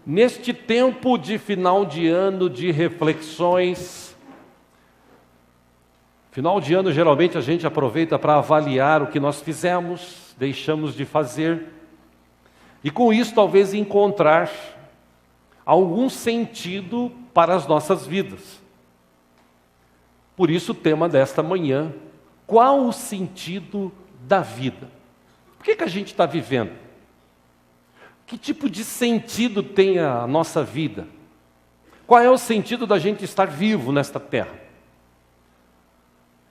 Neste tempo de final de ano, de reflexões, final de ano geralmente a gente aproveita para avaliar o que nós fizemos, deixamos de fazer, e com isso talvez encontrar algum sentido para as nossas vidas. Por isso o tema desta manhã: qual o sentido da vida? Por que a gente está vivendo? Que tipo de sentido tem a nossa vida? Qual é o sentido da gente estar vivo nesta terra?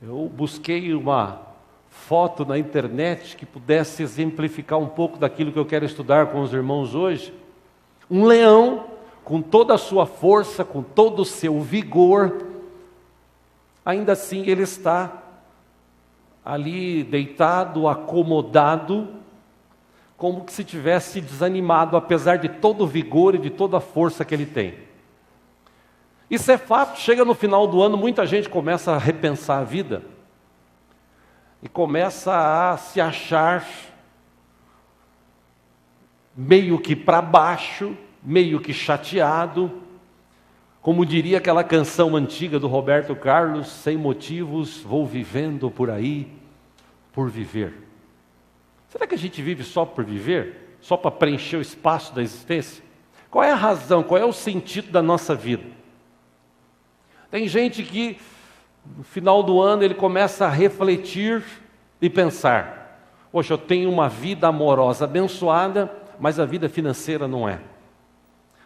Eu busquei uma foto na internet que pudesse exemplificar um pouco daquilo que eu quero estudar com os irmãos hoje. Um leão, com toda a sua força, com todo o seu vigor, ainda assim ele está ali deitado, acomodado, como que se tivesse desanimado, apesar de todo o vigor e de toda a força que ele tem. Isso é fato. Chega no final do ano, muita gente começa a repensar a vida e começa a se achar meio que para baixo, meio que chateado, como diria aquela canção antiga do Roberto Carlos: sem motivos vou vivendo por aí, por viver. Será que a gente vive só por viver? Só para preencher o espaço da existência? Qual é a razão, qual é o sentido da nossa vida? Tem gente que no final do ano ele começa a refletir e pensar: poxa, eu tenho uma vida amorosa abençoada, mas a vida financeira não é.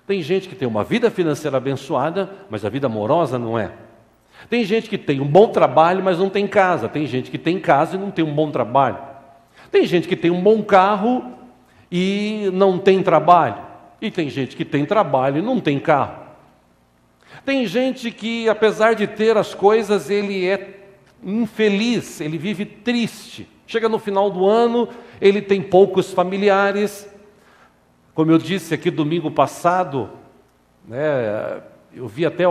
Tem gente que tem uma vida financeira abençoada, mas a vida amorosa não é. Tem gente que tem um bom trabalho, mas não tem casa. Tem gente que tem casa e não tem um bom trabalho. Tem gente que tem um bom carro e não tem trabalho. E tem gente que tem trabalho e não tem carro. Tem gente que, apesar de ter as coisas, ele é infeliz, ele vive triste. Chega no final do ano, ele tem poucos familiares. Como eu disse aqui domingo passado, eu vi até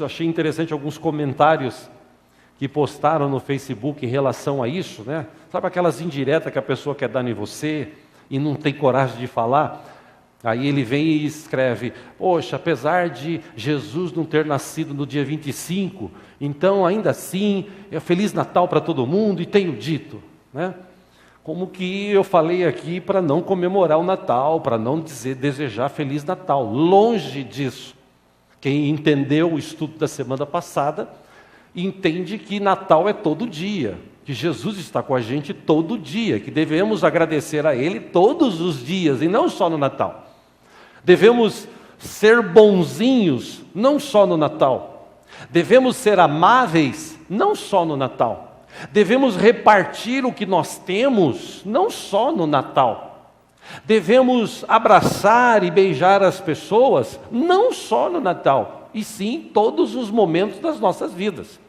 achei interessante alguns comentários que postaram no Facebook em relação a isso, né? Sabe aquelas indiretas que a pessoa quer dar em você e não tem coragem de falar? Aí ele vem e escreve: poxa, apesar de Jesus não ter nascido no dia 25, então ainda assim, Feliz Natal para todo mundo, e tenho dito, né? Como que eu falei aqui para não comemorar o Natal, para não desejar Feliz Natal. Longe disso. Quem entendeu o estudo da semana passada entende que Natal é todo dia, que Jesus está com a gente todo dia, que devemos agradecer a Ele todos os dias e não só no Natal. Devemos ser bonzinhos não só no Natal. Devemos ser amáveis não só no Natal. Devemos repartir o que nós temos não só no Natal. Devemos abraçar e beijar as pessoas não só no Natal, e sim em todos os momentos das nossas vidas.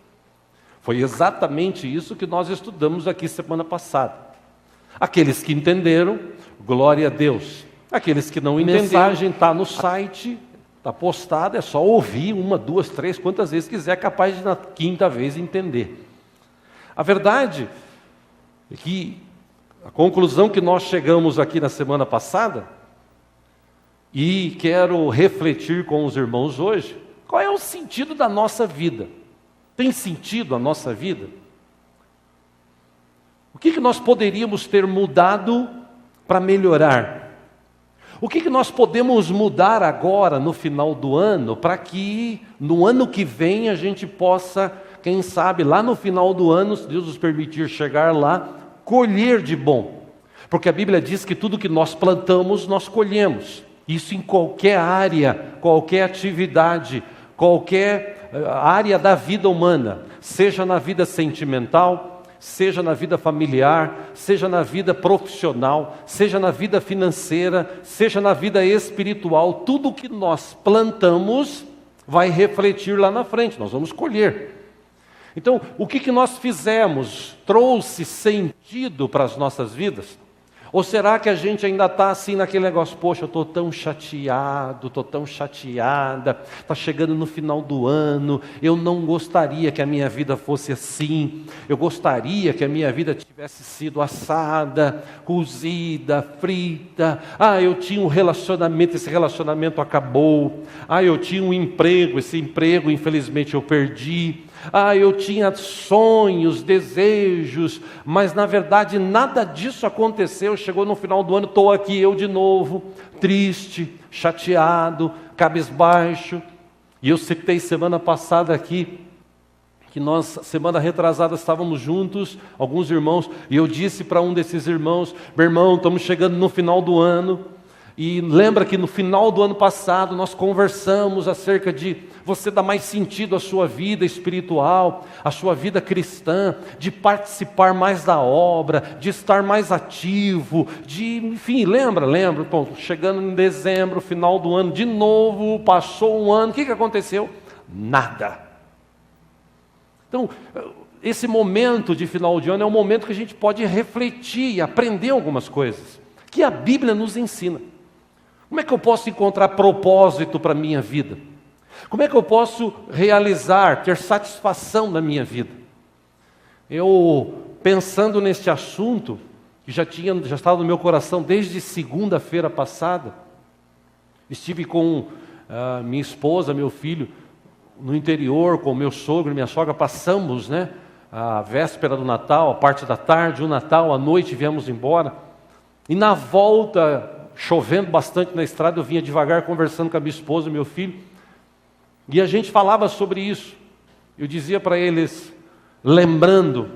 Foi exatamente isso que nós estudamos aqui semana passada. Aqueles que entenderam, glória a Deus. Aqueles que não entenderam, a mensagem está no site, está postada, é só ouvir 1, 2, 3, quantas vezes quiser, capaz de na quinta vez entender. A verdade é que a conclusão que nós chegamos aqui na semana passada, e quero refletir com os irmãos hoje: qual é o sentido da nossa vida? Tem sentido a nossa vida? O que nós poderíamos ter mudado para melhorar? O que nós podemos mudar agora, no final do ano, para que no ano que vem a gente possa, quem sabe, lá no final do ano, se Deus nos permitir chegar lá, colher de bom? Porque a Bíblia diz que tudo que nós plantamos, nós colhemos. Isso em qualquer área, qualquer atividade, qualquer área da vida humana, seja na vida sentimental, seja na vida familiar, seja na vida profissional, seja na vida financeira, seja na vida espiritual. Tudo que nós plantamos vai refletir lá na frente, nós vamos colher. Então, o que nós fizemos trouxe sentido para as nossas vidas? Ou será que a gente ainda está assim naquele negócio, poxa, eu estou tão chateado, estou tão chateada, está chegando no final do ano, eu não gostaria que a minha vida fosse assim, eu gostaria que a minha vida tivesse sido assada, cozida, frita, eu tinha um relacionamento, esse relacionamento acabou, eu tinha um emprego, esse emprego infelizmente eu perdi, eu tinha sonhos, desejos, mas na verdade nada disso aconteceu. Chegou no final do ano, estou aqui eu de novo, triste, chateado, cabisbaixo. E eu citei semana passada aqui, que nós, semana retrasada, estávamos juntos, alguns irmãos, e eu disse para um desses irmãos, meu irmão, estamos chegando no final do ano, e lembra que no final do ano passado nós conversamos acerca de você dar mais sentido à sua vida espiritual, à sua vida cristã, de participar mais da obra, de estar mais ativo, enfim, lembra? Bom, chegando em dezembro, final do ano, de novo, passou um ano, o que aconteceu? Nada. Então, esse momento de final de ano é um momento que a gente pode refletir e aprender algumas coisas, que a Bíblia nos ensina. Como é que eu posso encontrar propósito para a minha vida? Como é que eu posso realizar, ter satisfação na minha vida? Eu, pensando neste assunto, que já estava no meu coração desde segunda-feira passada, estive com minha esposa, meu filho, no interior, com meu sogro e minha sogra, passamos, a véspera do Natal, a parte da tarde, o Natal, à noite viemos embora, e na volta, chovendo bastante na estrada, eu vinha devagar conversando com a minha esposa e meu filho, e a gente falava sobre isso. Eu dizia para eles, lembrando,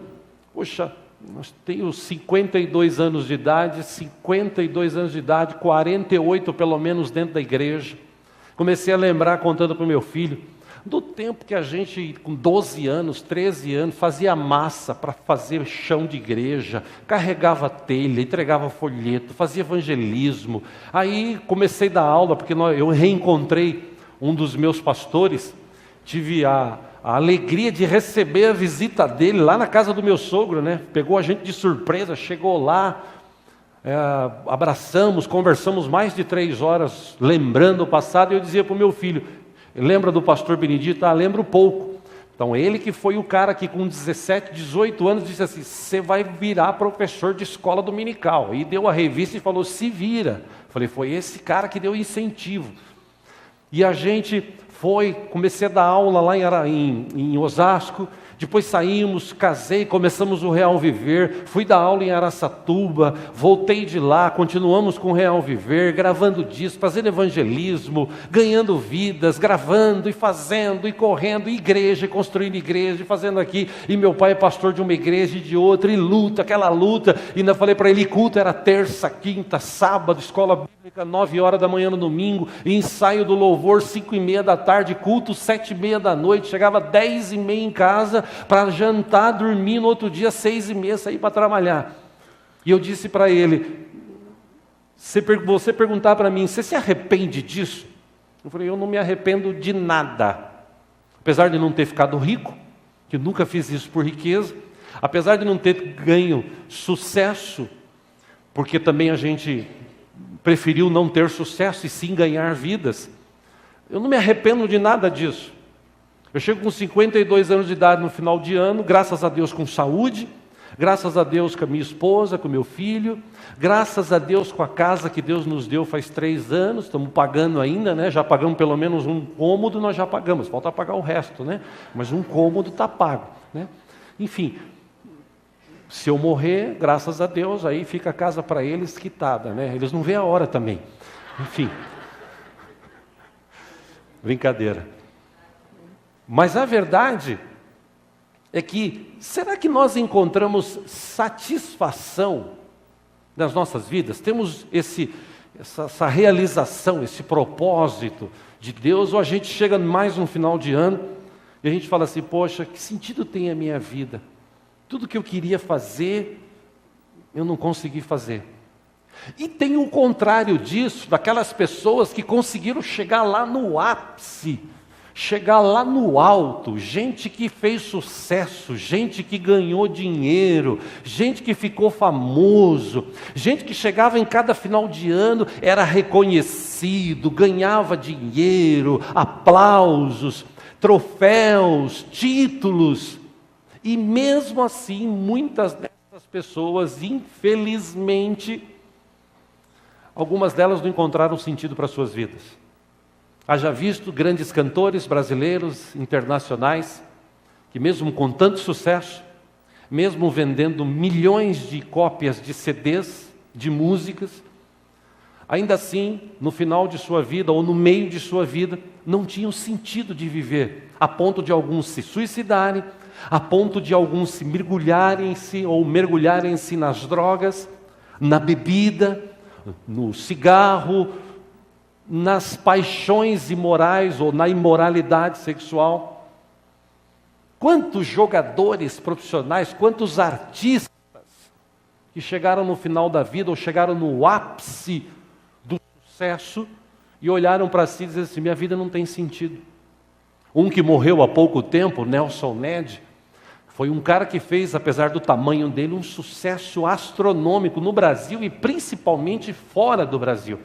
poxa, nós tenho 52 anos de idade, 48 pelo menos dentro da igreja. Comecei a lembrar, contando para o meu filho, do tempo que a gente, com 12 anos, 13 anos, fazia massa para fazer chão de igreja, carregava telha, entregava folheto, fazia evangelismo. Aí comecei a dar aula, porque eu reencontrei um dos meus pastores, tive a alegria de receber a visita dele lá na casa do meu sogro, Pegou a gente de surpresa, chegou lá, abraçamos, conversamos mais de 3 horas, lembrando o passado, e eu dizia para o meu filho, lembra do pastor Benedito? Lembro pouco. Então ele que foi o cara que com 17, 18 anos disse assim, você vai virar professor de escola dominical, e deu a revista e falou, se vira. Falei, foi esse cara que deu incentivo. E a gente comecei a dar aula lá em Osasco, depois saímos, casei, começamos o Real Viver, fui dar aula em Araçatuba, voltei de lá, continuamos com o Real Viver, gravando discos, fazendo evangelismo, ganhando vidas, gravando e fazendo e correndo, igreja, e construindo igreja, e fazendo aqui, e meu pai é pastor de uma igreja e de outra, e luta, aquela luta, e ainda falei para ele, culto era terça, quinta, sábado, escola bíblica, 9 horas da manhã no domingo, e ensaio do louvor, 5:30 da tarde, culto, 7:30 da noite, chegava 10:30 em casa, para jantar, dormir, no outro dia 6:30 sair para trabalhar. E eu disse para ele, você perguntar para mim, você se arrepende disso? Eu falei, eu não me arrependo de nada, apesar de não ter ficado rico, que nunca fiz isso por riqueza, apesar de não ter ganho sucesso, porque também a gente preferiu não ter sucesso e sim ganhar vidas, eu não me arrependo de nada disso. Eu chego com 52 anos de idade no final de ano, graças a Deus com saúde, graças a Deus com a minha esposa, com o meu filho, graças a Deus com a casa que Deus nos deu faz 3 anos, estamos pagando ainda, já pagamos pelo menos um cômodo, nós já pagamos, falta pagar o resto, mas um cômodo está pago, Enfim, se eu morrer, graças a Deus, aí fica a casa para eles quitada, Eles não veem a hora também, enfim, brincadeira. Mas a verdade é que, será que nós encontramos satisfação nas nossas vidas? Temos essa realização, esse propósito de Deus? Ou a gente chega mais no final de ano e a gente fala assim, poxa, que sentido tem a minha vida? Tudo que eu queria fazer, eu não consegui fazer. E tem o contrário disso, daquelas pessoas que conseguiram chegar lá no ápice, chegar lá no alto, gente que fez sucesso, gente que ganhou dinheiro, gente que ficou famoso, gente que chegava em cada final de ano, era reconhecido, ganhava dinheiro, aplausos, troféus, títulos. E mesmo assim, muitas dessas pessoas, infelizmente, algumas delas não encontraram sentido para suas vidas. Haja visto grandes cantores brasileiros, internacionais, que mesmo com tanto sucesso, mesmo vendendo milhões de cópias de CDs, de músicas, ainda assim, no final de sua vida ou no meio de sua vida, não tinham sentido de viver, a ponto de alguns se suicidarem, a ponto de alguns se mergulharem-se ou mergulharem-se nas drogas, na bebida, no cigarro, nas paixões imorais ou na imoralidade sexual. Quantos jogadores profissionais, quantos artistas que chegaram no final da vida ou chegaram no ápice do sucesso e olharam para si e disseram assim: minha vida não tem sentido. Um que morreu há pouco tempo, Nelson Ned, foi um cara que fez, apesar do tamanho dele, um sucesso astronômico no Brasil e principalmente fora do Brasil.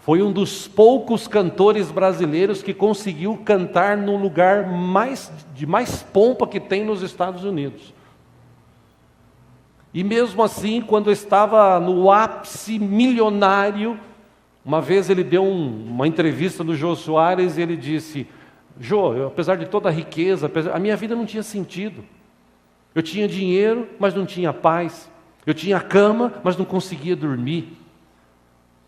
Foi um dos poucos cantores brasileiros que conseguiu cantar no lugar de mais pompa que tem nos Estados Unidos. E mesmo assim, quando estava no ápice milionário, uma vez ele deu uma entrevista no Jô Soares e ele disse: Jô, apesar de toda a riqueza, a minha vida não tinha sentido. Eu tinha dinheiro, mas não tinha paz. Eu tinha cama, mas não conseguia dormir.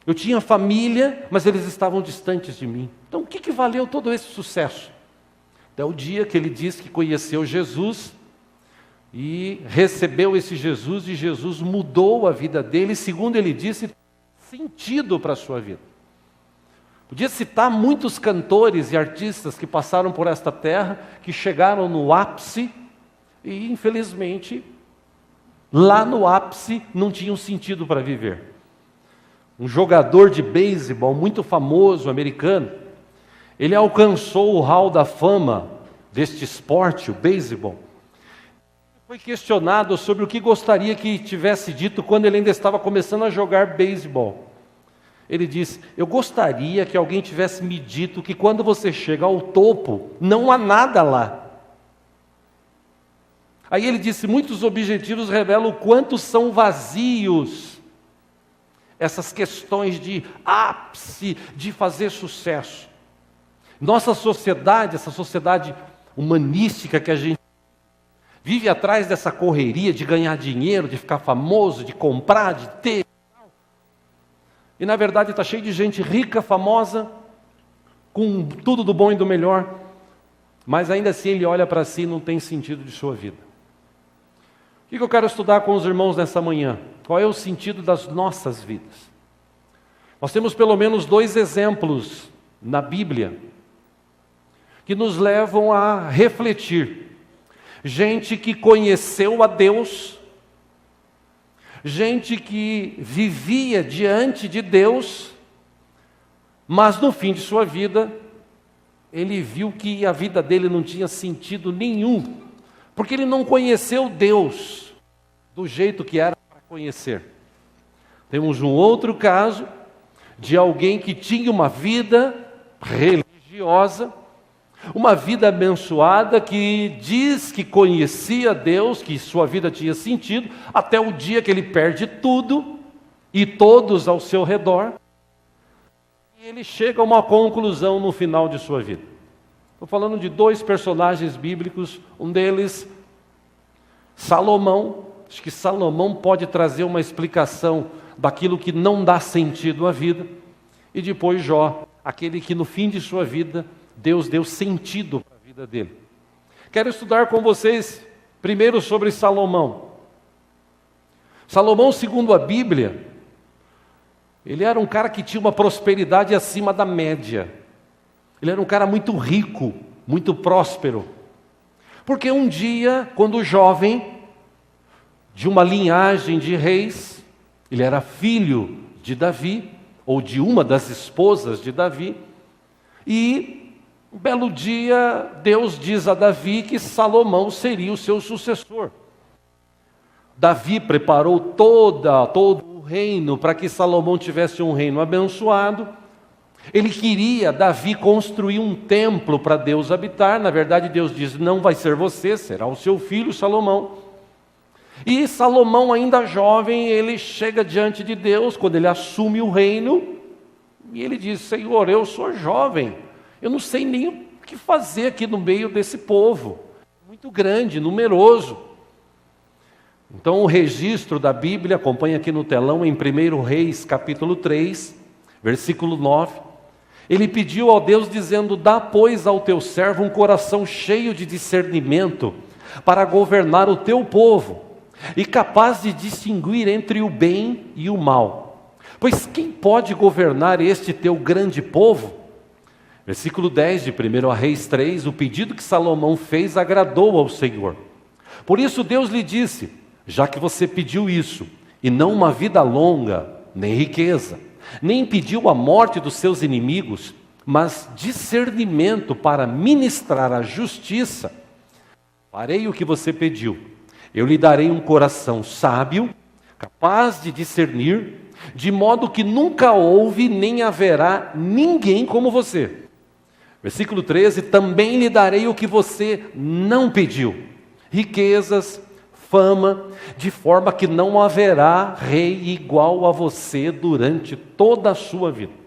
Eu tinha família, mas eles estavam distantes de mim. Então, o que valeu todo esse sucesso? Até o dia que ele disse que conheceu Jesus e recebeu esse Jesus, e Jesus mudou a vida dele, segundo ele disse, sentido para a sua vida. Podia citar muitos cantores e artistas que passaram por esta terra, que chegaram no ápice e, infelizmente, lá no ápice não tinham sentido para viver. Um jogador de beisebol muito famoso, americano, ele alcançou o hall da fama deste esporte, o beisebol. Foi questionado sobre o que gostaria que tivesse dito quando ele ainda estava começando a jogar beisebol. Ele disse: eu gostaria que alguém tivesse me dito que quando você chega ao topo, não há nada lá. Aí ele disse: muitos objetivos revelam o quanto são vazios essas questões de ápice, de fazer sucesso. Nossa sociedade, essa sociedade humanística que a gente vive atrás dessa correria de ganhar dinheiro, de ficar famoso, de comprar, de ter. E na verdade está cheio de gente rica, famosa, com tudo do bom e do melhor, mas ainda assim ele olha para si e não tem sentido de sua vida. O que eu quero estudar com os irmãos nessa manhã? Qual é o sentido das nossas vidas? Nós temos pelo menos 2 exemplos na Bíblia que nos levam a refletir. Gente que conheceu a Deus, gente que vivia diante de Deus, mas no fim de sua vida, ele viu que a vida dele não tinha sentido nenhum, porque ele não conheceu Deus do jeito que era para conhecer. Temos um outro caso de alguém que tinha uma vida religiosa, uma vida abençoada, que diz que conhecia Deus, que sua vida tinha sentido, até o dia que ele perde tudo e todos ao seu redor, e ele chega a uma conclusão no final de sua vida. Estou falando de 2 personagens bíblicos, um deles, Salomão. Acho que Salomão pode trazer uma explicação daquilo que não dá sentido à vida. E depois Jó, aquele que no fim de sua vida, Deus deu sentido para a vida dele. Quero estudar com vocês primeiro sobre Salomão. Salomão, segundo a Bíblia, ele era um cara que tinha uma prosperidade acima da média. Ele era um cara muito rico, muito próspero. Porque um dia, quando jovem, de uma linhagem de reis, ele era filho de Davi, ou de uma das esposas de Davi, e Um belo dia, Deus diz a Davi que Salomão seria o seu sucessor. Davi preparou todo o reino para que Salomão tivesse um reino abençoado. Ele queria, Davi, construir um templo para Deus habitar. Na verdade, Deus diz: não vai ser você, será o seu filho Salomão. E Salomão, ainda jovem, ele chega diante de Deus, quando ele assume o reino, e ele diz: Senhor, eu sou jovem, eu não sei nem o que fazer aqui no meio desse povo, muito grande, numeroso. Então o registro da Bíblia, acompanha aqui no telão, em 1 Reis, capítulo 3, versículo 9, ele pediu ao Deus dizendo: dá, pois, ao teu servo um coração cheio de discernimento, para governar o teu povo, e capaz de distinguir entre o bem e o mal. Pois quem pode governar este teu grande povo? Versículo 10 de 1 Reis 3, o pedido que Salomão fez agradou ao Senhor. Por isso Deus lhe disse: já que você pediu isso, e não uma vida longa, nem riqueza, nem pediu a morte dos seus inimigos, mas discernimento para ministrar a justiça, farei o que você pediu. Eu lhe darei um coração sábio, capaz de discernir, de modo que nunca houve nem haverá ninguém como você. Versículo 13, também lhe darei o que você não pediu, riquezas, fama, de forma que não haverá rei igual a você durante toda a sua vida.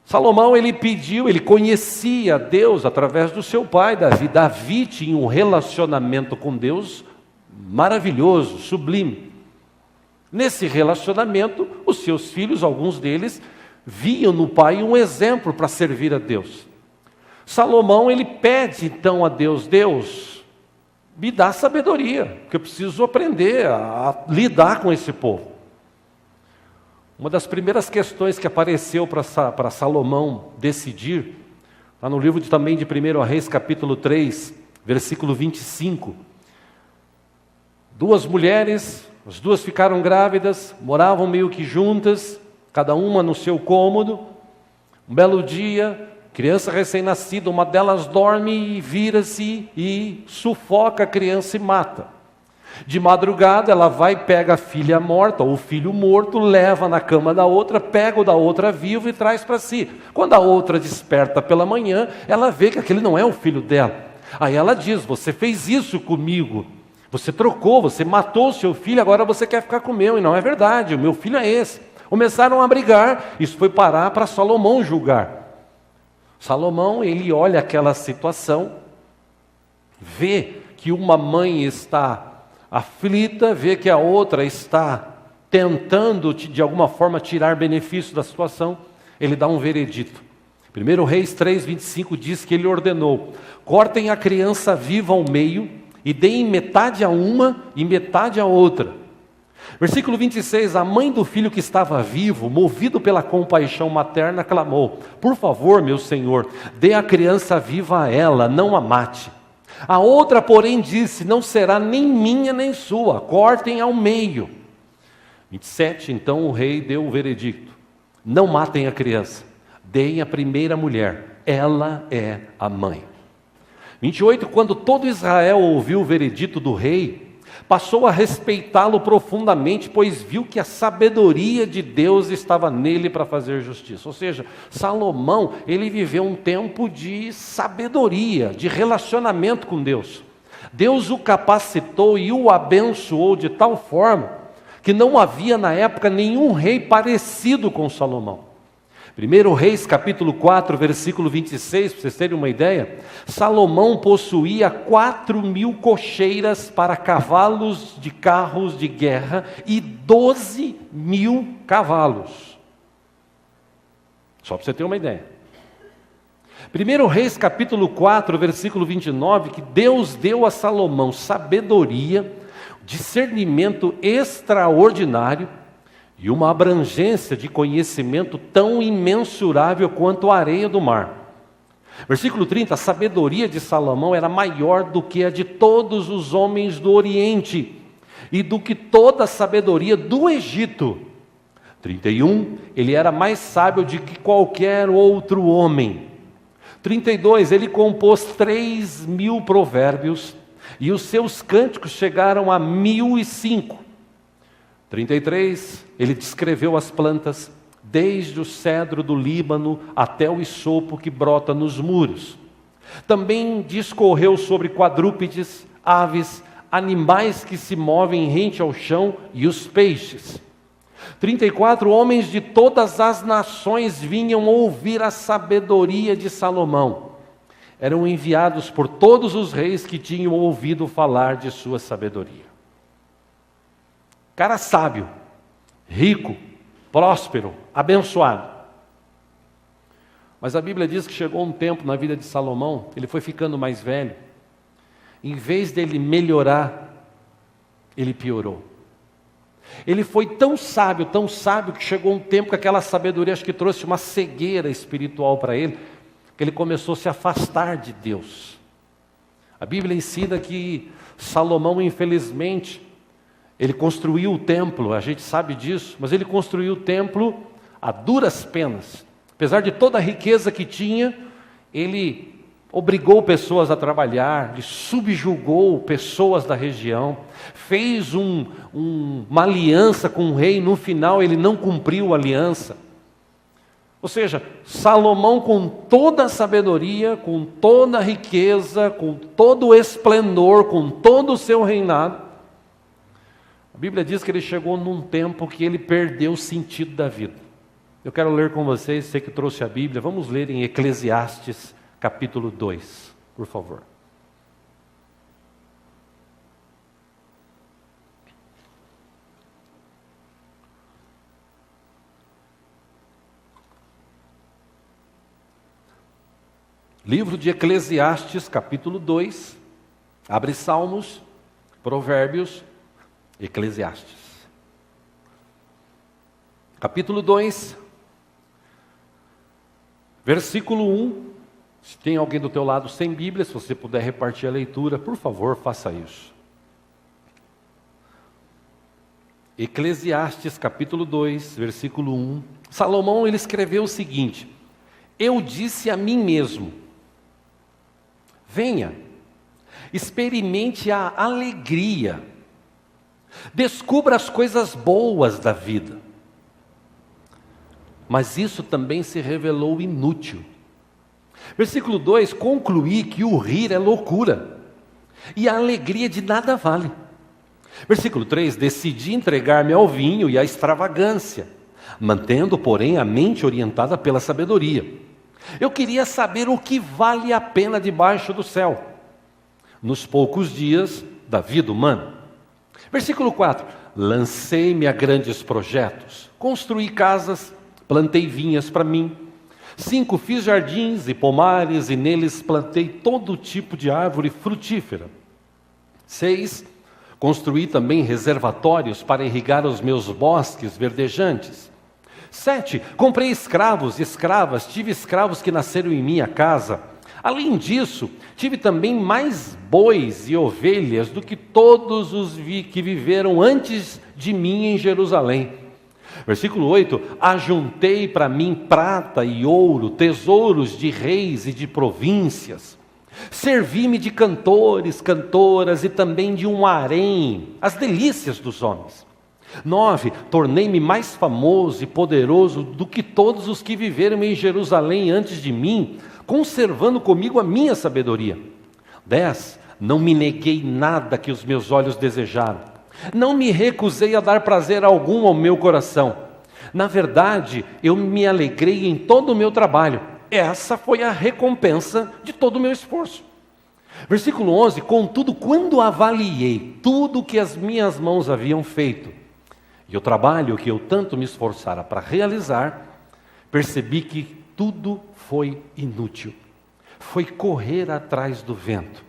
Salomão, ele pediu, ele conhecia Deus através do seu pai Davi. Davi tinha um relacionamento com Deus maravilhoso, sublime. Nesse relacionamento, os seus filhos, alguns deles, viam no pai um exemplo para servir a Deus. Salomão, ele pede então a Deus: Deus, me dá sabedoria, porque eu preciso aprender a lidar com esse povo. Uma das primeiras questões que apareceu para Salomão decidir, está no livro também de 1 Reis, capítulo 3, versículo 25. Duas mulheres, as duas ficaram grávidas, moravam meio que juntas, cada uma no seu cômodo. Um belo dia, criança recém-nascida, uma delas dorme e vira-se e sufoca a criança e mata. De madrugada ela vai, pega a filha morta ou o filho morto, leva na cama da outra, pega o da outra vivo e traz para si. Quando a outra desperta pela manhã, ela vê que aquele não é o filho dela. Aí ela diz: você fez isso comigo, você trocou, você matou o seu filho, agora você quer ficar com o meu. E não é verdade, o meu filho é esse. Começaram a brigar, isso foi parar para Salomão julgar. Salomão, ele olha aquela situação, vê que uma mãe está aflita, vê que a outra está tentando de alguma forma tirar benefício da situação, ele dá um veredito. 1 Reis 3:25 diz que ele ordenou: cortem a criança viva ao meio e deem metade a uma e metade a outra. Versículo 26, a mãe do filho que estava vivo, movido pela compaixão materna, clamou: por favor, meu senhor, dê a criança viva a ela, não a mate. A outra, porém, disse: não será nem minha nem sua, cortem ao meio. 27, então o rei deu o veredicto: não matem a criança, deem a primeira mulher, ela é a mãe. 28, quando todo Israel ouviu o veredito do rei, passou a respeitá-lo profundamente, pois viu que a sabedoria de Deus estava nele para fazer justiça. Ou seja, Salomão, ele viveu um tempo de sabedoria, de relacionamento com Deus. Deus o capacitou e o abençoou de tal forma que não havia na época nenhum rei parecido com Salomão. 1 Reis capítulo 4, versículo 26, para vocês terem uma ideia, Salomão possuía 4.000 cocheiras para cavalos de carros de guerra e 12.000 cavalos. Só para você ter uma ideia. 1 Reis capítulo 4, versículo 29, que Deus deu a Salomão sabedoria, discernimento extraordinário, e uma abrangência de conhecimento tão imensurável quanto a areia do mar. Versículo 30, a sabedoria de Salomão era maior do que a de todos os homens do Oriente, e do que toda a sabedoria do Egito. 31, ele era mais sábio do que qualquer outro homem. 32, ele compôs 3.000 provérbios, e os seus cânticos chegaram a 1.005. 33, ele descreveu as plantas, desde o cedro do Líbano até o isopo que brota nos muros. Também discorreu sobre quadrúpedes, aves, animais que se movem rente ao chão e os peixes. 34, homens de todas as nações vinham ouvir a sabedoria de Salomão. Eram enviados por todos os reis que tinham ouvido falar de sua sabedoria. Cara sábio, rico, próspero, abençoado. Mas a Bíblia diz que chegou um tempo na vida de Salomão, ele foi ficando mais velho. Em vez dele melhorar, ele piorou. Ele foi tão sábio, que chegou um tempo que aquela sabedoria acho que trouxe uma cegueira espiritual para ele, que ele começou a se afastar de Deus. A Bíblia ensina que Salomão, infelizmente, ele construiu o templo, a gente sabe disso, mas ele construiu o templo a duras penas. Apesar de toda a riqueza que tinha, ele obrigou pessoas a trabalhar, ele subjugou pessoas da região, fez uma aliança com o rei, no final ele não cumpriu a aliança. Ou seja, Salomão, com toda a sabedoria, com toda a riqueza, com todo o esplendor, com todo o seu reinado, a Bíblia diz que ele chegou num tempo que ele perdeu o sentido da vida. Eu quero ler com vocês, você que trouxe a Bíblia, vamos ler em Eclesiastes, capítulo 2, por favor. Livro de Eclesiastes, capítulo 2, abre Salmos, Provérbios, Eclesiastes. Capítulo 2, versículo 1. Se tem alguém do teu lado sem Bíblia, se você puder repartir a leitura, por favor, faça isso. Eclesiastes, capítulo 2, versículo 1. Salomão, ele escreveu o seguinte: eu disse a mim mesmo, venha, experimente a alegria, descubra as coisas boas da vida. Mas isso também se revelou inútil. Versículo 2, concluí que o rir é loucura, e a alegria de nada vale. Versículo 3, decidi entregar-me ao vinho e à extravagância, mantendo, porém, a mente orientada pela sabedoria. Eu queria saber o que vale a pena debaixo do céu, nos poucos dias da vida humana. Versículo 4, lancei-me a grandes projetos, construí casas, plantei vinhas para mim. 5, fiz jardins e pomares, e neles plantei todo tipo de árvore frutífera. 6, construí também reservatórios para irrigar os meus bosques verdejantes. 7, comprei escravos e escravas, tive escravos que nasceram em minha casa. Além disso, tive também mais bois e ovelhas do que todos os que viveram antes de mim em Jerusalém. Versículo 8, ajuntei para mim prata e ouro, tesouros de reis e de províncias. Servi-me de cantores, cantoras e também de um harém, as delícias dos homens. 9, tornei-me mais famoso e poderoso do que todos os que viveram em Jerusalém antes de mim, conservando comigo a minha sabedoria. 10, não me neguei nada que os meus olhos desejaram. Não me recusei a dar prazer algum ao meu coração. Na verdade, eu me alegrei em todo o meu trabalho. Essa foi a recompensa de todo o meu esforço. Versículo 11, contudo, quando avaliei tudo o que as minhas mãos haviam feito, e o trabalho que eu tanto me esforçara para realizar, percebi que tudo foi inútil. Foi correr atrás do vento.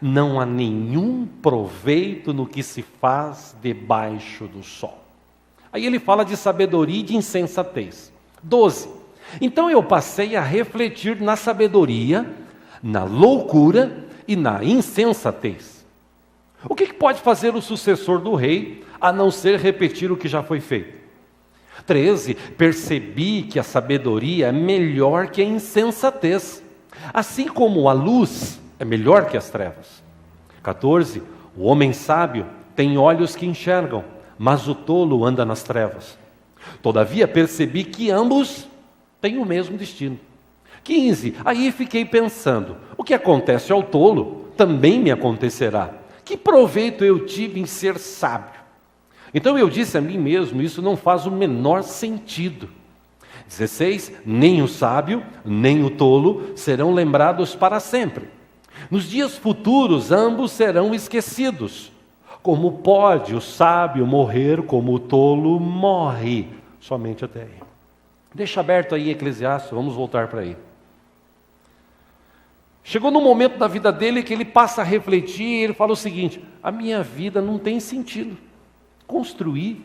Não há nenhum proveito no que se faz debaixo do sol. Aí ele fala de sabedoria e de insensatez. 12. Então eu passei a refletir na sabedoria, na loucura e na insensatez. O que pode fazer o sucessor do rei, a não ser repetir o que já foi feito? 13. Percebi que a sabedoria é melhor que a insensatez. Assim como a luz é melhor que as trevas. 14. O homem sábio tem olhos que enxergam, mas o tolo anda nas trevas. Todavia percebi que ambos têm o mesmo destino. 15. Aí fiquei pensando, o que acontece ao tolo também me acontecerá. Que proveito eu tive em ser sábio? Então eu disse a mim mesmo, isso não faz o menor sentido. 16. Nem o sábio, nem o tolo serão lembrados para sempre. Nos dias futuros, ambos serão esquecidos. Como pode o sábio morrer como o tolo morre? Somente até aí. Deixa aberto aí Eclesiastes, vamos voltar para aí. Chegou no momento da vida dele que ele passa a refletir, ele fala o seguinte: a minha vida não tem sentido. Construí,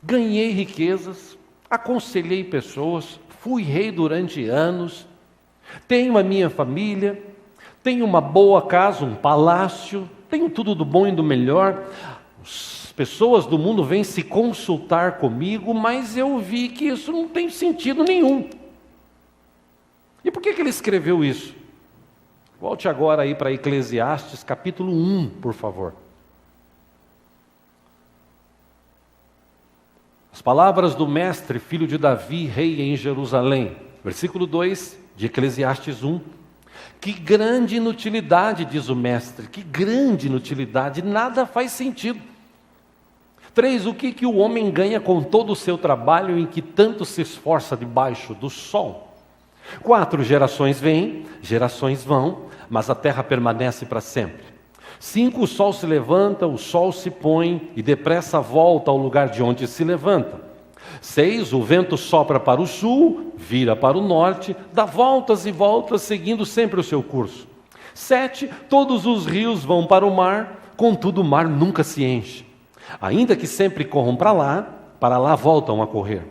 ganhei riquezas, aconselhei pessoas, fui rei durante anos, tenho a minha família, tenho uma boa casa, um palácio, tenho tudo do bom e do melhor. As pessoas do mundo vêm se consultar comigo, mas eu vi que isso não tem sentido nenhum. E por que ele escreveu isso? Volte agora aí para Eclesiastes capítulo 1, por favor. As palavras do mestre, filho de Davi, rei em Jerusalém. Versículo 2 de Eclesiastes 1. Que grande inutilidade, diz o mestre, que grande inutilidade, nada faz sentido. 3. O que o homem ganha com todo o seu trabalho em que tanto se esforça debaixo do sol? 4. Gerações vêm, gerações vão, mas a terra permanece para sempre. 5. O sol se levanta, o sol se põe e depressa volta ao lugar de onde se levanta. 6. O vento sopra para o sul, vira para o norte, dá voltas e voltas, seguindo sempre o seu curso. 7. Todos os rios vão para o mar, contudo o mar nunca se enche. Ainda que sempre corram para lá voltam a correr.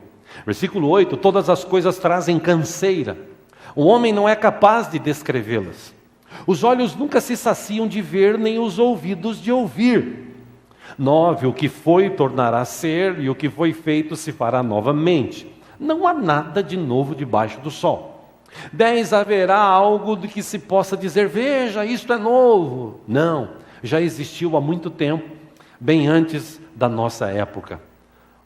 Versículo 8. Todas as coisas trazem canseira. O homem não é capaz de descrevê-las. Os olhos nunca se saciam de ver, nem os ouvidos de ouvir. 9. O que foi tornará a ser, e o que foi feito se fará novamente. Não há nada de novo debaixo do sol. 10. Haverá algo de que se possa dizer, veja, isto é novo. Não, já existiu há muito tempo, bem antes da nossa época.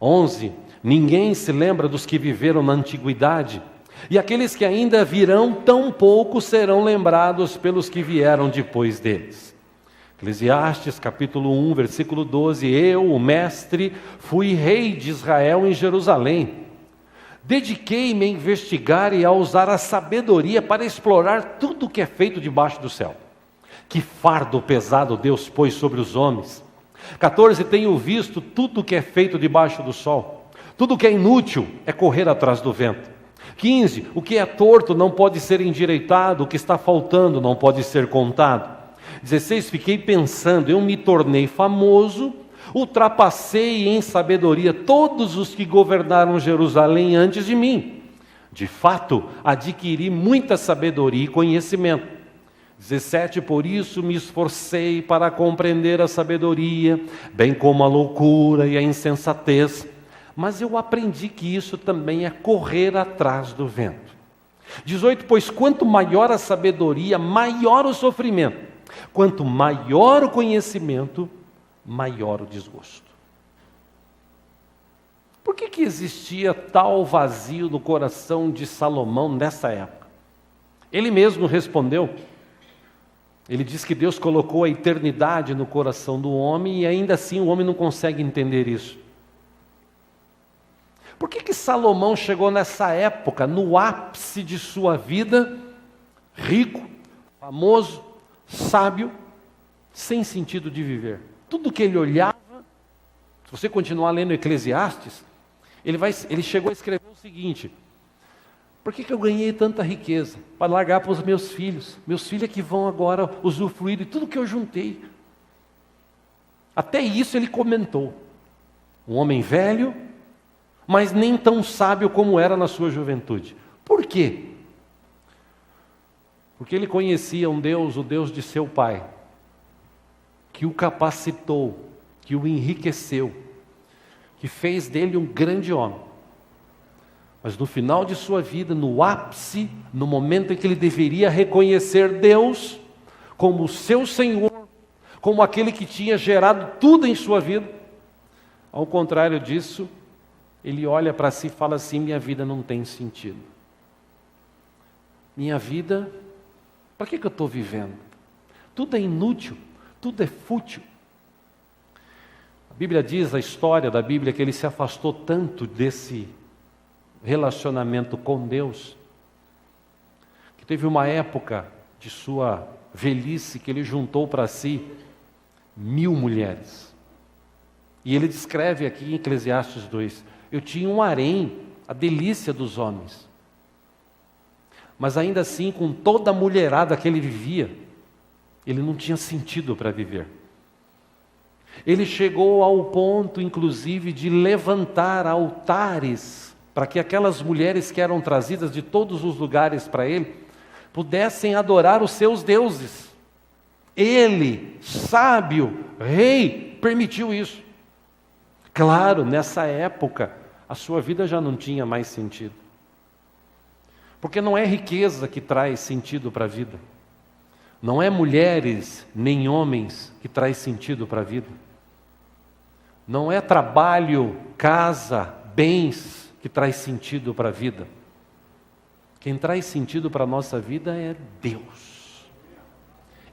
11. Ninguém se lembra dos que viveram na antiguidade, e aqueles que ainda virão, tão pouco serão lembrados pelos que vieram depois deles. Eclesiastes capítulo 1, versículo 12. Eu, o mestre, fui rei de Israel em Jerusalém. Dediquei-me a investigar e a usar a sabedoria para explorar tudo o que é feito debaixo do céu. Que fardo pesado Deus pôs sobre os homens. 14. Tenho visto tudo o que é feito debaixo do sol. Tudo que é inútil é correr atrás do vento. 15. O que é torto não pode ser endireitado, o que está faltando não pode ser contado. 16. Fiquei pensando, eu me tornei famoso, ultrapassei em sabedoria todos os que governaram Jerusalém antes de mim. De fato, adquiri muita sabedoria e conhecimento. 17. Por isso me esforcei para compreender a sabedoria, bem como a loucura e a insensatez. Mas eu aprendi que isso também é correr atrás do vento. 18. Pois quanto maior a sabedoria, maior o sofrimento. Quanto maior o conhecimento, maior o desgosto. Por que existia tal vazio no coração de Salomão nessa época? Ele mesmo respondeu. Ele diz que Deus colocou a eternidade no coração do homem e ainda assim o homem não consegue entender isso. Por que Salomão chegou nessa época, no ápice de sua vida, rico, famoso, sábio, sem sentido de viver? Tudo que ele olhava, se você continuar lendo Eclesiastes, ele chegou a escrever o seguinte: por que eu ganhei tanta riqueza? Para largar para os meus filhos é que vão agora usufruir de tudo que eu juntei. Até isso ele comentou. Um homem velho, mas nem tão sábio como era na sua juventude. Por quê? Porque ele conhecia um Deus, o Deus de seu pai, que o capacitou, que o enriqueceu, que fez dele um grande homem. Mas no final de sua vida, no ápice, no momento em que ele deveria reconhecer Deus como o seu Senhor, como aquele que tinha gerado tudo em sua vida, ao contrário disso, ele olha para si e fala assim: minha vida não tem sentido. Minha vida, para que eu estou vivendo? Tudo é inútil, tudo é fútil. A Bíblia diz, a história da Bíblia, que ele se afastou tanto desse relacionamento com Deus, que teve uma época de sua velhice que ele juntou para si 1000 mulheres. E ele descreve aqui em Eclesiastes 2, eu tinha um harém, a delícia dos homens. Mas ainda assim, com toda a mulherada que ele vivia, ele não tinha sentido para viver. Ele chegou ao ponto, inclusive, de levantar altares para que aquelas mulheres que eram trazidas de todos os lugares para ele, pudessem adorar os seus deuses. Ele, sábio, rei, permitiu isso. Claro, nessa época, a sua vida já não tinha mais sentido. Porque não é riqueza que traz sentido para a vida. Não é mulheres nem homens que traz sentido para a vida. Não é trabalho, casa, bens que traz sentido para a vida. Quem traz sentido para a nossa vida é Deus.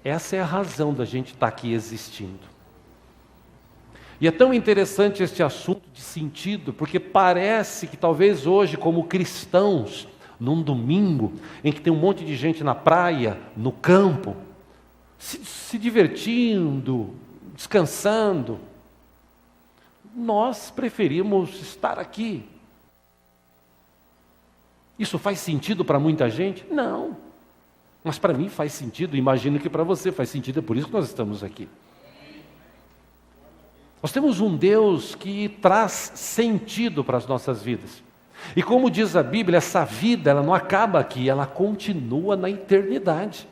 Essa é a razão da gente estar aqui existindo. E é tão interessante este assunto de sentido, porque parece que talvez hoje, como cristãos, num domingo, em que tem um monte de gente na praia, no campo, se divertindo, descansando, nós preferimos estar aqui. Isso faz sentido para muita gente? Não. Mas para mim faz sentido, imagino que para você faz sentido, é por isso que nós estamos aqui. Nós temos um Deus que traz sentido para as nossas vidas. E como diz a Bíblia, essa vida ela não acaba aqui, ela continua na eternidade.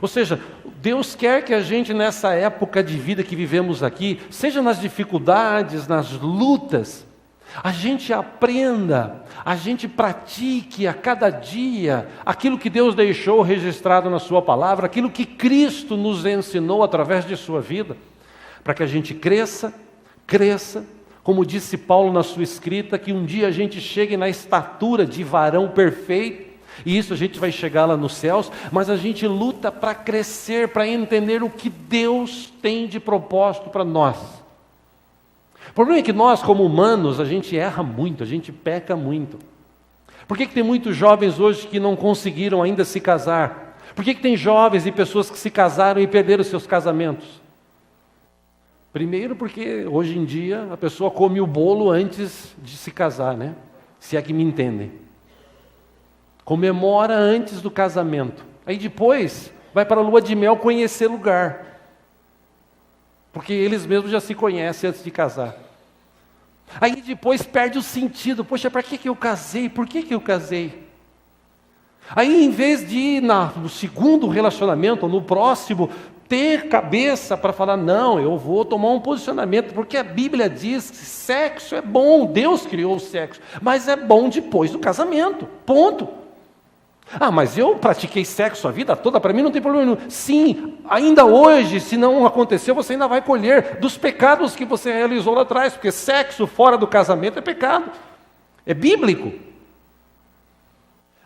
Ou seja, Deus quer que a gente nessa época de vida que vivemos aqui, seja nas dificuldades, nas lutas, a gente aprenda, a gente pratique a cada dia aquilo que Deus deixou registrado na sua palavra, aquilo que Cristo nos ensinou através de sua vida, para que a gente cresça, como disse Paulo na sua escrita, que um dia a gente chegue na estatura de varão perfeito, e isso a gente vai chegar lá nos céus, mas a gente luta para crescer, para entender o que Deus tem de propósito para nós. O problema é que nós, como humanos, a gente erra muito, a gente peca muito. Por que tem muitos jovens hoje que não conseguiram ainda se casar? Por que tem jovens e pessoas que se casaram e perderam seus casamentos? Primeiro porque hoje em dia a pessoa come o bolo antes de se casar, né? Se é que me entendem. Comemora antes do casamento. Aí depois vai para a lua de mel conhecer lugar. Porque eles mesmos já se conhecem antes de casar. Aí depois perde o sentido. Poxa, para que eu casei? Por que eu casei? Aí em vez de ir no segundo relacionamento, ou no próximo, ter cabeça para falar, não, eu vou tomar um posicionamento, porque a Bíblia diz que sexo é bom, Deus criou o sexo, mas é bom depois do casamento, ponto. Ah, mas eu pratiquei sexo a vida toda, para mim não tem problema nenhum. Sim, ainda hoje, se não aconteceu, você ainda vai colher dos pecados que você realizou lá atrás, porque sexo fora do casamento é pecado, é bíblico.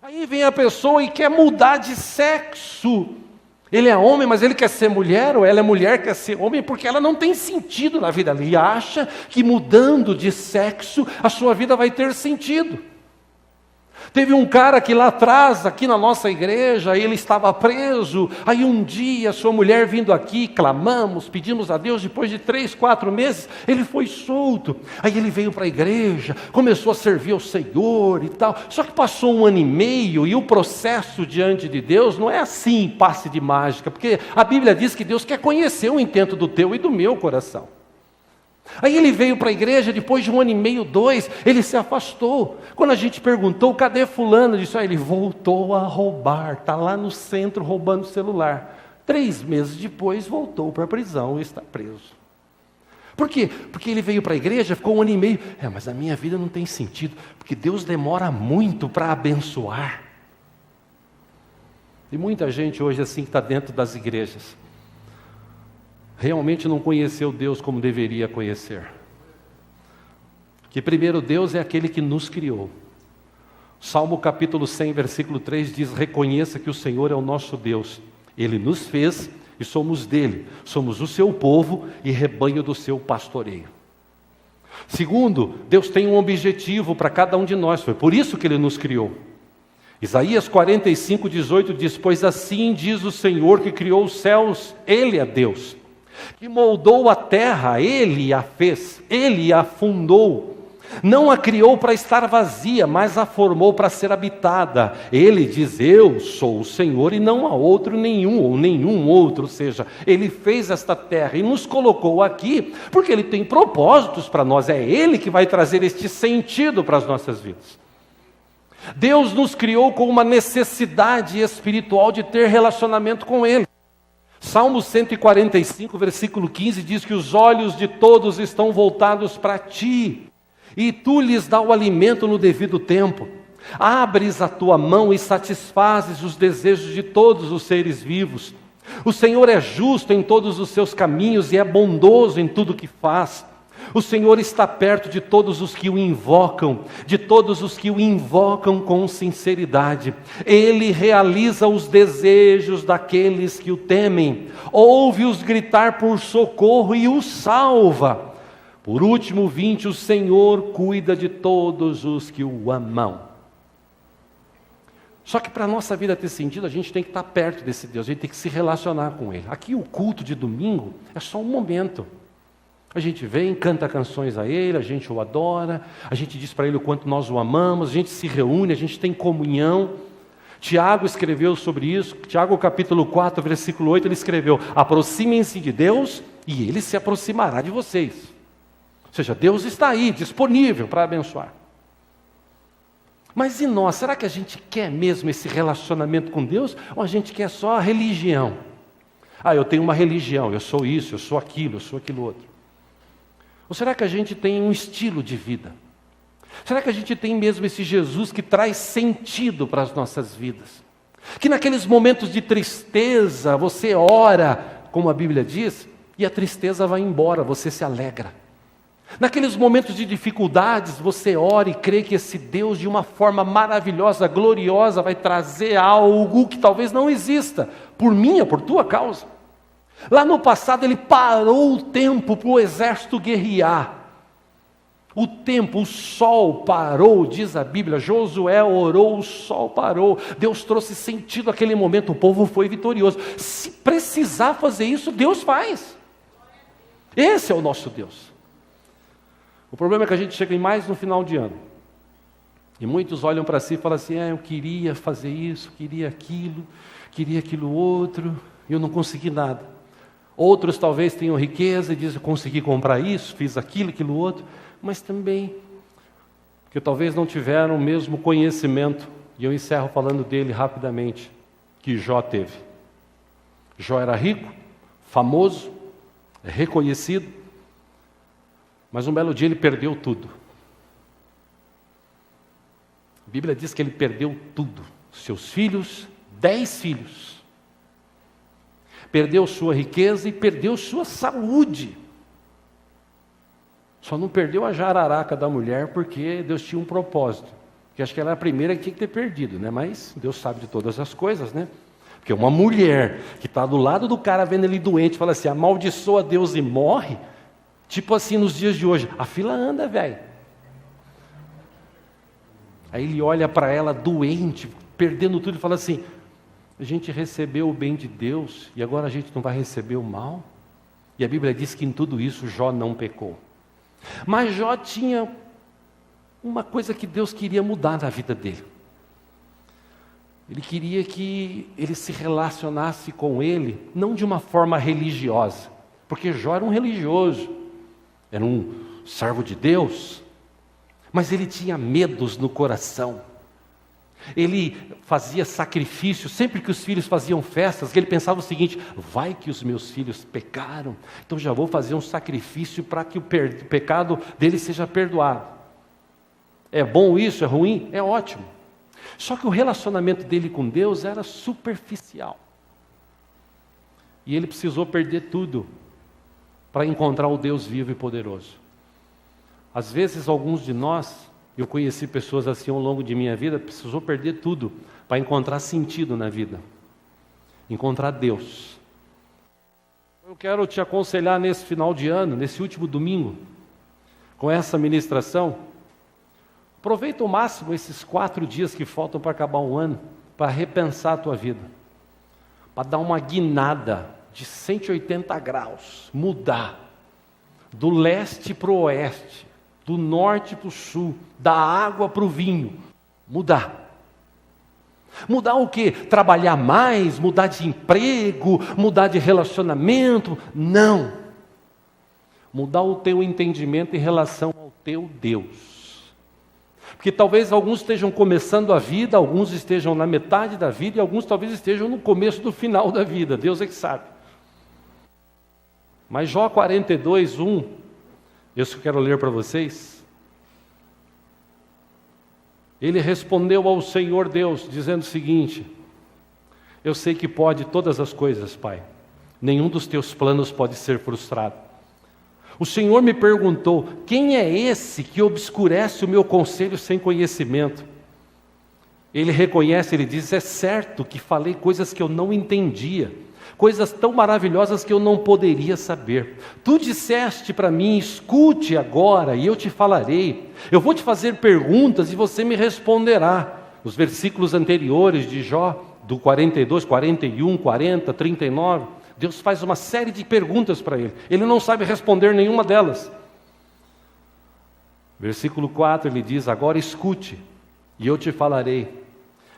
Aí vem a pessoa e quer mudar de sexo. Ele é homem, mas ele quer ser mulher, ou ela é mulher, quer ser homem, porque ela não tem sentido na vida. Ele acha que mudando de sexo, a sua vida vai ter sentido. Teve um cara que lá atrás, aqui na nossa igreja, ele estava preso. Aí um dia, sua mulher vindo aqui, clamamos, pedimos a Deus, depois de 3, 4 meses, ele foi solto. Aí ele veio para a igreja, começou a servir ao Senhor e tal. Só que passou 1 ano e meio, e o processo diante de Deus não é assim, passe de mágica, porque a Bíblia diz que Deus quer conhecer o intento do teu e do meu coração. Aí ele veio para a igreja, depois de 1 ano e meio, 2, ele se afastou. Quando a gente perguntou, cadê fulano? Ele disse, ele voltou a roubar, está lá no centro roubando celular. 3 meses depois voltou para a prisão e está preso. Por quê? Porque ele veio para a igreja, ficou 1 ano e meio. Mas a minha vida não tem sentido, porque Deus demora muito para abençoar. E muita gente hoje assim que está dentro das igrejas, realmente não conheceu Deus como deveria conhecer. Que primeiro Deus é aquele que nos criou. Salmo capítulo 100, versículo 3 diz: reconheça que o Senhor é o nosso Deus. Ele nos fez e somos dele. Somos o seu povo e rebanho do seu pastoreio. Segundo, Deus tem um objetivo para cada um de nós. Foi por isso que ele nos criou. Isaías 45, 18 diz: pois assim diz o Senhor que criou os céus, Ele é Deus. Que moldou a terra, Ele a fez, Ele a fundou. Não a criou para estar vazia, mas a formou para ser habitada. Ele diz: eu sou o Senhor e não há outro nenhum, ou nenhum outro. Ou seja, Ele fez esta terra e nos colocou aqui, porque Ele tem propósitos para nós. É Ele que vai trazer este sentido para as nossas vidas. Deus nos criou com uma necessidade espiritual de ter relacionamento com Ele. Salmo 145, versículo 15 diz que os olhos de todos estão voltados para Ti, e Tu lhes dá o alimento no devido tempo. Abres a Tua mão e satisfazes os desejos de todos os seres vivos. O Senhor é justo em todos os seus caminhos e é bondoso em tudo que faz. O Senhor está perto de todos os que o invocam, de todos os que o invocam com sinceridade. Ele realiza os desejos daqueles que o temem. Ouve-os gritar por socorro e os salva. Por último, 20, o Senhor cuida de todos os que o amam. Só que para a nossa vida ter sentido, a gente tem que estar perto desse Deus, a gente tem que se relacionar com Ele. Aqui o culto de domingo é só um momento. A gente vem, canta canções a Ele, a gente o adora, a gente diz para Ele o quanto nós o amamos, a gente se reúne, a gente tem comunhão. Tiago escreveu sobre isso, Tiago capítulo 4, versículo 8, ele escreveu: aproximem-se de Deus e Ele se aproximará de vocês. Ou seja, Deus está aí, disponível para abençoar. Mas e nós? Será que a gente quer mesmo esse relacionamento com Deus? Ou a gente quer só a religião? Eu tenho uma religião, eu sou isso, eu sou aquilo outro. Ou será que a gente tem um estilo de vida? Será que a gente tem mesmo esse Jesus que traz sentido para as nossas vidas? Que naqueles momentos de tristeza, você ora, como a Bíblia diz, e a tristeza vai embora, você se alegra. Naqueles momentos de dificuldades, você ora e crê que esse Deus, de uma forma maravilhosa, gloriosa, vai trazer algo que talvez não exista, por minha, por tua causa. Lá no passado Ele parou o tempo para o exército guerrear. O tempo, o sol parou, diz a Bíblia. Josué orou, o sol parou. Deus trouxe sentido àquele momento, o povo foi vitorioso. Se precisar fazer isso, Deus faz. Esse é o nosso Deus. O problema é que a gente chega mais no final de ano. E muitos olham para si e falam assim: eu queria fazer isso, queria aquilo outro, e eu não consegui nada. Outros talvez tenham riqueza e dizem: consegui comprar isso, fiz aquilo outro, mas também que talvez não tiveram o mesmo conhecimento. E eu encerro falando dele rapidamente, que Jó teve. Jó era rico, famoso, reconhecido, mas um belo dia ele perdeu tudo. A Bíblia diz que ele perdeu tudo. Seus filhos, 10 filhos. Perdeu sua riqueza e perdeu sua saúde. Só não perdeu a jararaca da mulher porque Deus tinha um propósito. Que acho que ela era a primeira que tinha que ter perdido, né? Mas Deus sabe de todas as coisas, né? Porque uma mulher que está do lado do cara vendo ele doente, fala assim: amaldiçoa Deus e morre. Tipo assim, nos dias de hoje, a fila anda, velho. Aí ele olha para ela doente, perdendo tudo, e fala assim: a gente recebeu o bem de Deus e agora a gente não vai receber o mal? E a Bíblia diz que em tudo isso Jó não pecou. Mas Jó tinha uma coisa que Deus queria mudar na vida dele. Ele queria que ele se relacionasse com ele, não de uma forma religiosa, porque Jó era um religioso. Era um servo de Deus, mas ele tinha medos no coração. Ele fazia sacrifício, sempre que os filhos faziam festas, ele pensava o seguinte: vai que os meus filhos pecaram, então já vou fazer um sacrifício para que o pecado deles seja perdoado. É bom isso? É ruim? É ótimo. Só que o relacionamento dele com Deus era superficial. E ele precisou perder tudo para encontrar o Deus vivo e poderoso. Às vezes, alguns de nós, eu conheci pessoas assim ao longo de minha vida, precisou perder tudo para encontrar sentido na vida, encontrar Deus. Eu quero te aconselhar nesse final de ano, nesse último domingo, com essa ministração, aproveita ao máximo esses 4 dias que faltam para acabar o ano, para repensar a tua vida, para dar uma guinada de 180 graus, mudar, do leste para o oeste, do norte para o sul, da água para o vinho, mudar. Mudar o quê? Trabalhar mais, mudar de emprego, mudar de relacionamento? Não. Mudar o teu entendimento em relação ao teu Deus. Porque talvez alguns estejam começando a vida, alguns estejam na metade da vida e alguns talvez estejam no começo do final da vida, Deus é que sabe. Mas Jó 42, 1, isso que eu quero ler para vocês. Ele respondeu ao Senhor Deus, dizendo o seguinte: eu sei que pode todas as coisas, Pai. Nenhum dos teus planos pode ser frustrado. O Senhor me perguntou: quem é esse que obscurece o meu conselho sem conhecimento? Ele reconhece, ele diz: é certo que falei coisas que eu não entendia, coisas tão maravilhosas que eu não poderia saber. Tu disseste para mim: escute agora e eu te falarei. Eu vou te fazer perguntas e você me responderá. Os versículos anteriores de Jó, do 42, 41, 40, 39, Deus faz uma série de perguntas para ele. Ele não sabe responder nenhuma delas. Versículo 4, ele diz: agora escute e eu te falarei.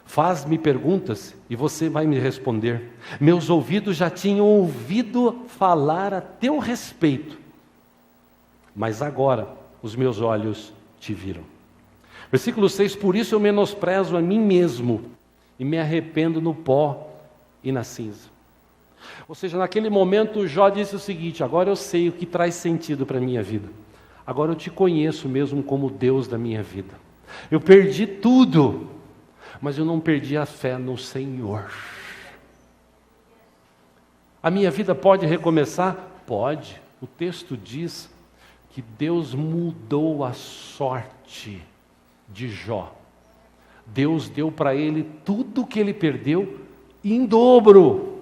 Faz-me perguntas e você vai me responder. Meus ouvidos já tinham ouvido falar a teu respeito, mas agora os meus olhos te viram. Versículo 6, por isso eu menosprezo a mim mesmo e me arrependo no pó e na cinza. Ou seja, naquele momento Jó disse o seguinte: agora eu sei o que traz sentido para a minha vida. Agora eu te conheço mesmo como Deus da minha vida. Eu perdi tudo, mas eu não perdi a fé no Senhor. A minha vida pode recomeçar? Pode. O texto diz que Deus mudou a sorte de Jó. Deus deu para ele tudo o que ele perdeu em dobro.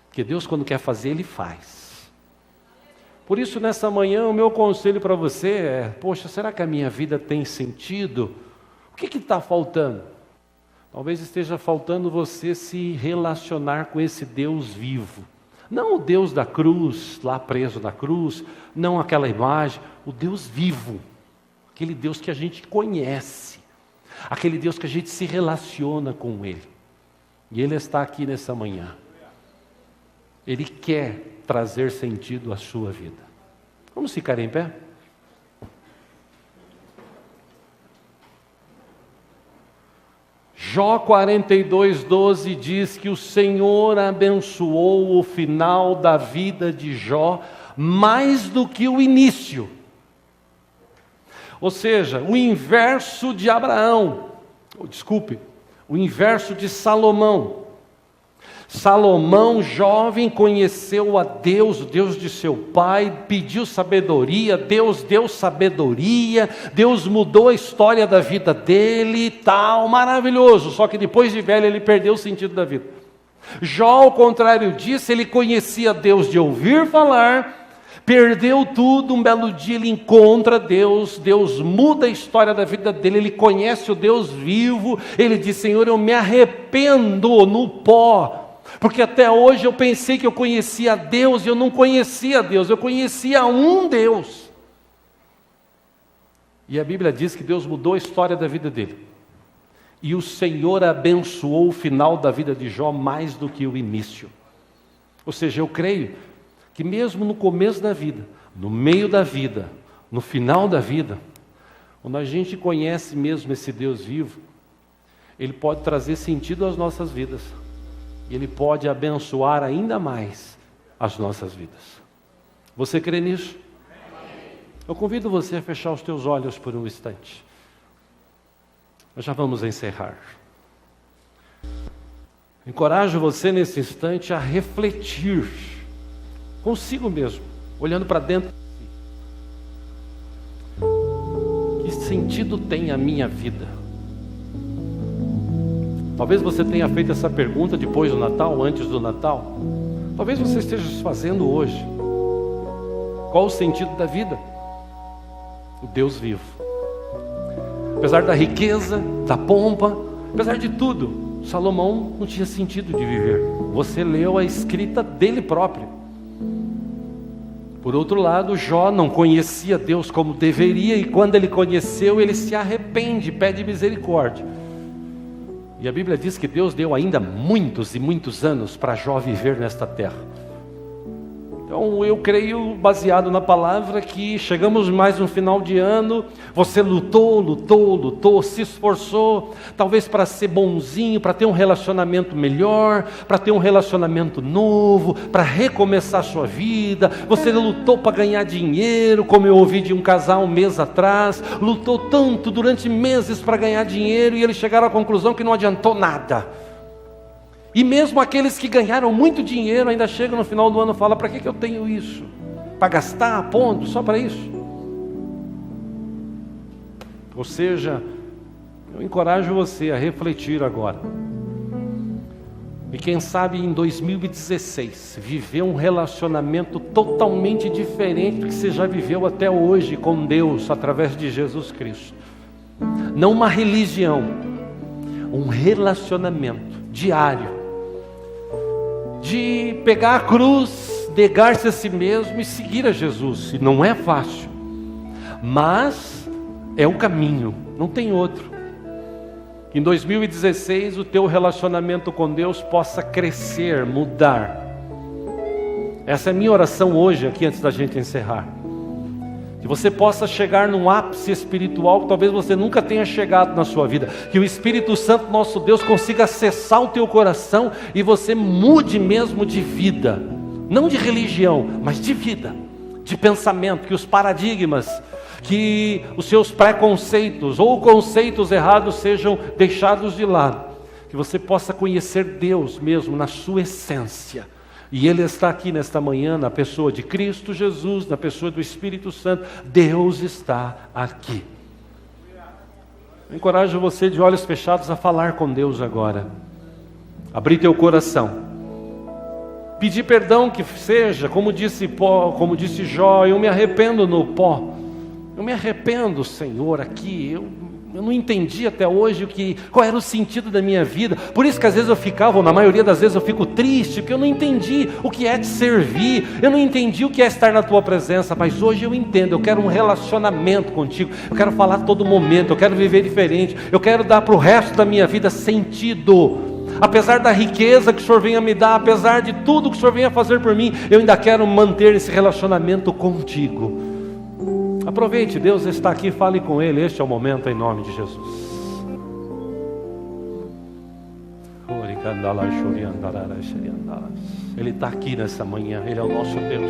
Porque Deus, quando quer fazer, Ele faz. Por isso, nessa manhã, o meu conselho para você é: poxa, será que a minha vida tem sentido? O que está faltando? Talvez esteja faltando você se relacionar com esse Deus vivo. Não o Deus da cruz, lá preso na cruz, não aquela imagem, o Deus vivo. Aquele Deus que a gente conhece, aquele Deus que a gente se relaciona com Ele. E Ele está aqui nessa manhã. Ele quer trazer sentido à sua vida. Vamos ficar em pé? Jó 42, 12 diz que o Senhor abençoou o final da vida de Jó mais do que o início. Ou seja, o inverso de Abraão, o inverso de Salomão. Salomão, jovem, conheceu a Deus, o Deus de seu pai, pediu sabedoria, Deus deu sabedoria, Deus mudou a história da vida dele e tal, maravilhoso. Só que depois de velho ele perdeu o sentido da vida. Jó, ao contrário disso, ele conhecia Deus de ouvir falar, perdeu tudo, um belo dia ele encontra Deus, Deus muda a história da vida dele, ele conhece o Deus vivo, ele diz: Senhor, eu me arrependo no pó, porque até hoje eu pensei que eu conhecia Deus e eu não conhecia Deus, eu conhecia um Deus. E a Bíblia diz que Deus mudou a história da vida dele. E o Senhor abençoou o final da vida de Jó mais do que o início. Ou seja, eu creio que mesmo no começo da vida, no meio da vida, no final da vida, quando a gente conhece mesmo esse Deus vivo, Ele pode trazer sentido às nossas vidas. Ele pode abençoar ainda mais as nossas vidas. Você crê nisso? Eu convido você a fechar os teus olhos por um instante. Nós já vamos encerrar. Encorajo você nesse instante a refletir consigo mesmo, olhando para dentro de si. Que sentido tem a minha vida? Talvez você tenha feito essa pergunta depois do Natal, antes do Natal. Talvez você esteja se fazendo hoje. Qual o sentido da vida? O Deus vivo. Apesar da riqueza, da pompa, apesar de tudo, Salomão não tinha sentido de viver. Você leu a escrita dele próprio. Por outro lado, Jó não conhecia Deus como deveria, e quando ele conheceu, ele se arrepende, pede misericórdia. E a Bíblia diz que Deus deu ainda muitos e muitos anos para Jó viver nesta terra. Então eu creio, baseado na palavra, que chegamos mais um final de ano, você lutou, se esforçou, talvez para ser bonzinho, para ter um relacionamento melhor, para ter um relacionamento novo, para recomeçar a sua vida. Você lutou para ganhar dinheiro, como eu ouvi de um casal um mês atrás, lutou tanto durante meses para ganhar dinheiro, e eles chegaram à conclusão que não adiantou nada. E mesmo aqueles que ganharam muito dinheiro ainda chegam no final do ano e falam: para que eu tenho isso? Para gastar a ponto, só para isso? Ou seja, eu encorajo você a refletir agora. E quem sabe em 2016 viver um relacionamento totalmente diferente do que você já viveu até hoje com Deus através de Jesus Cristo. Não uma religião, um relacionamento diário. De pegar a cruz, negar-se a si mesmo e seguir a Jesus. E não é fácil, mas é o caminho, não tem outro. Que em 2016 o teu relacionamento com Deus possa crescer, mudar. Essa é a minha oração hoje, aqui antes da gente encerrar. Que você possa chegar num ápice espiritual que talvez você nunca tenha chegado na sua vida. Que o Espírito Santo, nosso Deus, consiga acessar o teu coração e você mude mesmo de vida. Não de religião, mas de vida, de pensamento. Que os paradigmas, que os seus preconceitos ou conceitos errados sejam deixados de lado. Que você possa conhecer Deus mesmo na sua essência. E Ele está aqui nesta manhã, na pessoa de Cristo Jesus, na pessoa do Espírito Santo. Deus está aqui. Eu encorajo você de olhos fechados a falar com Deus agora. Abrir teu coração. Pedir perdão que seja, como disse Jó, eu me arrependo no pó. Eu me arrependo, Senhor, aqui. Eu não entendi até hoje qual era o sentido da minha vida. Por isso que às vezes eu ficava, ou na maioria das vezes eu fico triste, porque eu não entendi o que é te servir, eu não entendi o que é estar na tua presença, mas hoje eu entendo. Eu quero um relacionamento contigo, eu quero falar a todo momento, eu quero viver diferente, eu quero dar para o resto da minha vida sentido. Apesar da riqueza que o Senhor venha me dar, apesar de tudo que o Senhor venha fazer por mim, eu ainda quero manter esse relacionamento contigo. Aproveite, Deus está aqui, fale com Ele, este é o momento em nome de Jesus. Ele está aqui nessa manhã, Ele é o nosso Deus.